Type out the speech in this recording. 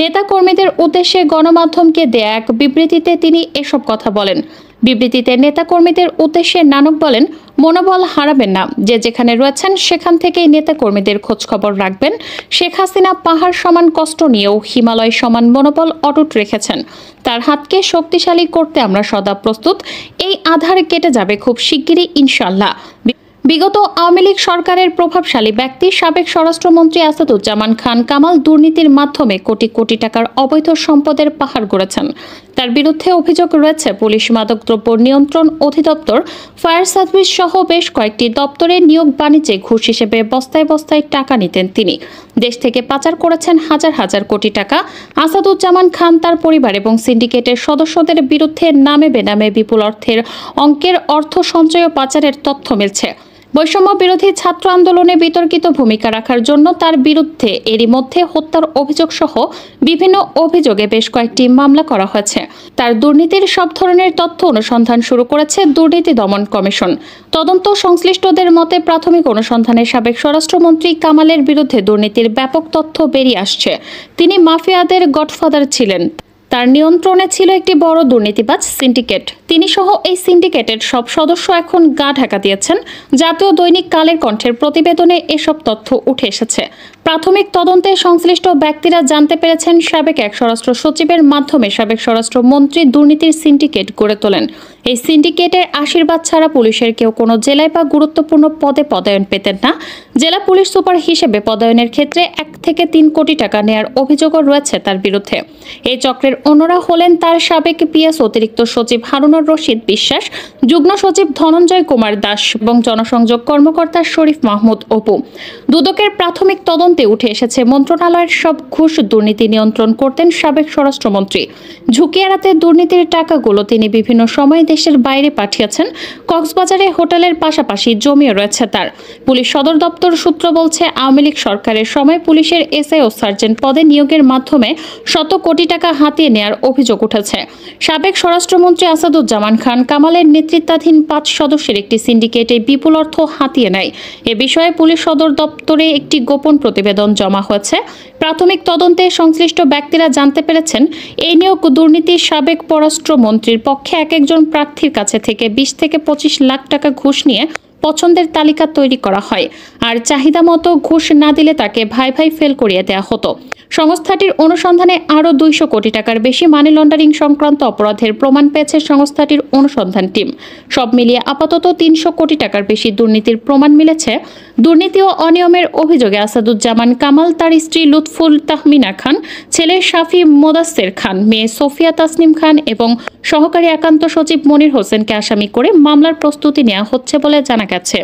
নেতাকর্মীদের উদ্দেশ্যে গণমাধ্যমকে দেয়া এক বিবৃতিতে তিনি এসব কথা বলেন। বিবৃতিতে নেতাকর্মীদের উদ্দেশ্যে নানক বলেন, মনোবল হারাবেন না, যে যেখানে রয়েছেন সেখান থেকেই নেতাকর্মীদের খোঁজখবর রাখবেন। শেখ হাসিনা পাহাড় সমান কষ্ট নিয়েও হিমালয় সমান মনোবল অটুট রেখেছেন। তার হাতকে শক্তিশালী করতে আমরা সদা প্রস্তুত। এই আধার কেটে যাবে খুব শিগগিরই ইনশাআল্লাহ। বিগত আওয়ামী লীগ সরকারের প্রভাবশালী ব্যক্তি সাবেক স্বরাষ্ট্রমন্ত্রী আসাদুজ্জামান খান কামাল দুর্নীতির মাধ্যমে কোটি কোটি টাকার অবৈধ সম্পদের পাহাড় গড়েছেন। তার বিরুদ্ধে অভিযোগ রয়েছে পুলিশ, মাদকদ্রব্য নিয়ন্ত্রণ অধিদপ্তর, ফায়ার সার্ভিস সহ বেশ কয়েকটি দপ্তরে নিয়োগ বাণিজ্যে ঘুষ হিসেবে বস্তায় বস্তায় টাকা নিতেন তিনি। দেশ থেকে পাচার করেছেন হাজার হাজার কোটি টাকা। আসাদুজ্জামান খান, তার পরিবার এবং সিন্ডিকেটের সদস্যদের বিরুদ্ধে নামে বেনামে বিপুল অঙ্কের অর্থ সঞ্চয় ও পাচারের তথ্য মিলছে। বৈষম্য বিরোধী ছাত্র আন্দোলনে বিতর্কিত ভূমিকা রাখার জন্য তার বিরুদ্ধে এরই মধ্যে হত্যার অভিযোগ সহ বিভিন্ন অভিযোগে বেশ কয়েকটি মামলা করা হয়েছে। তার দুর্নীতির সব ধরনের তথ্য অনুসন্ধান শুরু করেছে দুর্নীতি দমন কমিশন। তদন্ত সংশ্লিষ্টদের মতে প্রাথমিক অনুসন্ধানে সাবেক স্বরাষ্ট্রমন্ত্রী কামালের বিরুদ্ধে দুর্নীতির ব্যাপক তথ্য বেরিয়ে আসছে। তিনি মাফিয়াদের গডফাদার ছিলেন। তার নিয়ন্ত্রণে ছিল একটি বড় দুর্নীতিবাজ সিন্ডিকেট। তিনি সহ এই সিন্ডিকেটের সব সদস্য এখন গা ঢাকা দিয়েছেন। জাতীয় দৈনিক কালের কণ্ঠের প্রতিবেদনে এসব তথ্য উঠে এসেছে। প্রাথমিক তদন্তে সংশ্লিষ্ট ব্যক্তিরা জানতে পেরেছেন সাবেক এক স্বরাষ্ট্র সচিবের মাধ্যমে সাবেক স্বরাষ্ট্রমন্ত্রী দুর্নীতির সিন্ডিকেট গড়ে তোলেন। এই সিন্ডিকেটের আশীর্বাদ ছাড়া পুলিশের কেউ কোনো জেলায় বা গুরুত্বপূর্ণ পদে পদায়ন পেতেন না। জেলা পুলিশ সুপার হিসেবে পদায়নের ক্ষেত্রে 1 থেকে 3 কোটি টাকা নেয়ার অভিযোগও রয়েছে তার বিরুদ্ধে। এই চক্রের অন্যরা হলেন তার সাবেক পিএস অতিরিক্ত সচিব হারুনুর রশিদ বিশ্বাস, যুগ্ম সচিব ধনঞ্জয় কুমার দাস এবং জনসংযোগ কর্মকর্তা শরীফ মাহমুদ অপু। দুদকের প্রাথমিক তদন্তে উঠে এসেছে মন্ত্রণালয়ের সব ঘুষ দুর্নীতি নিয়ন্ত্রণ করতেন সাবেক স্বরাষ্ট্রমন্ত্রী। ঝুঁকি এড়াতে দুর্নীতির টাকাগুলো তিনি বিভিন্ন সময়ে দেশের বাইরে পাঠিয়েছেন। কক্সবাজারে হোটেলের পাশাপাশি জমিও রয়েছে তার। পুলিশ সদর দপ্তর সূত্র বলছে, আওয়ামী লীগ সরকারের সময় পুলিশের এসআই ও সার্জেন্ট পদে নিয়োগের মাধ্যমে শত কোটি টাকা হাতিয়ে নেয়ার অভিযোগ উঠেছে। সাবেক স্বরাষ্ট্রমন্ত্রী আসাদুজ্জামান খান কামালের নেতৃত্বাধীন 5 সদস্যের একটি সিন্ডিকেটে বিপুল অর্থ হাতিয়ে নেয়। এ বিষয়ে পুলিশ সদর দপ্তরে একটি গোপন প্রতিবেদন জমা হয়েছে। প্রাথমিক তদন্তে সংশ্লিষ্ট ব্যক্তিরা জানতে পেরেছেন, এই নিয়োগ দুর্নীতির সাবেক পররাষ্ট্রমন্ত্রীর পক্ষে এক একজন প্রার্থীর কাছে থেকে 20 থেকে 25 লাখ টাকা ঘুষ নিয়ে পছন্দের তালিকা তৈরি করা হয়। আর চাহিদা মতো ঘুষ না দিলে তাকে ভাই ভাই ফেল করিয়ে দেওয়া হতো। সংস্থাটির অনুসন্ধানে আরও 200 কোটি টাকার বেশি মানি লন্ডারিং সংক্রান্ত অপরাধের প্রমাণ পেয়েছে সংস্থাটির অনুসন্ধান টিম। সব মিলিয়ে আপাতত 300 কোটি টাকার বেশি দুর্নীতির প্রমাণ মিলেছে। দুর্নীতি ও অনিয়মের অভিযোগে আসাদুজ্জামান কামাল, তার স্ত্রী লুৎফুল তাহমিনা খান, ছেলে শাফি মোদাস্সের খান, মেয়ে সোফিয়া তাসনিম খান এবং সহকারী একান্ত সচিব মনির হোসেনকে আসামি করে মামলার প্রস্তুতি নেওয়া হচ্ছে বলে জানা গেছে।